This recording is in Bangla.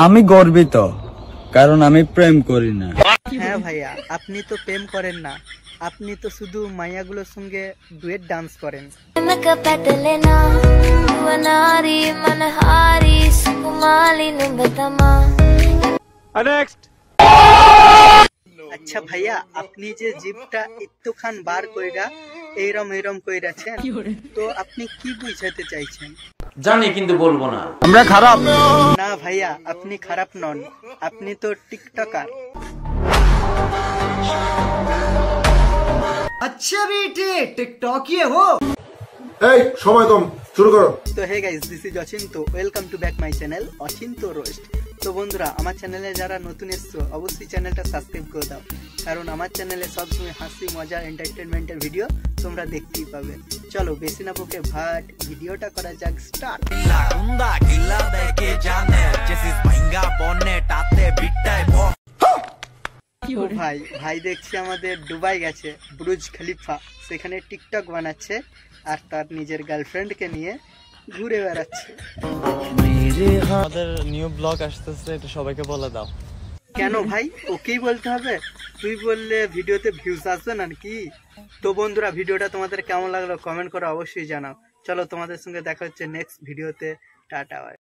আমি গর্বিত, কারণ আমি প্রেম করি না। হ্যাঁ ভাইয়া, আপনি তো প্রেম করেন না, আপনি তো শুধু মাইয়াগুলোর সঙ্গে ডুয়েট ডান্স করেন। আচ্ছা ভাইয়া, আপনি যে জিভটা একটুখান বার কইরা এইরম কইরাছেন, তো আপনি কি বুঝাতে চাইছেন? জানি কিন্তু বলবো না। আমরা খারাপ না ভাইয়া, আপনি খারাপ নন, আপনি তো টিকটকার। अच्छा बेटे टिकटॉकिए हो। এই সময় কম, শুরু করো। তো hey guys, this is Achinta, welcome to back my channel Achinta roast. তো বন্ধুরা, আমার চ্যানেলে যারা নতুন এসছো অবশ্যই চ্যানেলটা সাবস্ক্রাইব করে দাও, কারণ আমার চ্যানেলে সবসময় হাসি মজা এন্টারটেনমেন্টের ভিডিও তোমরা দেখতেই পাবে। চলো বেশি না বকে ভাট ভিডিওটা করা যাক স্টার্ট। ভাই ভাই দেখছি আমাদের দুবাই গেছে, বুর্জ খলিফা, সেখানে টিকটক বানাচ্ছে আর তার নিজের গার্লফ্রেন্ডকে নিয়ে ঘুরে বেড়াচ্ছে। আমাদের নিউ ব্লগ আসতেছে, এটা সবাইকে বলে দাও। কেন ভাই, ওকেই বলতে হবে? তুই বললে ভিডিওতে ভিউজ আসবে নাকি? তো বন্ধুরা, ভিডিওটা তোমাদের কেমন লাগলো কমেন্ট করে অবশ্যই জানাও। চলো তোমাদের সঙ্গে দেখা হচ্ছে নেক্সট ভিডিওতে। টাটা।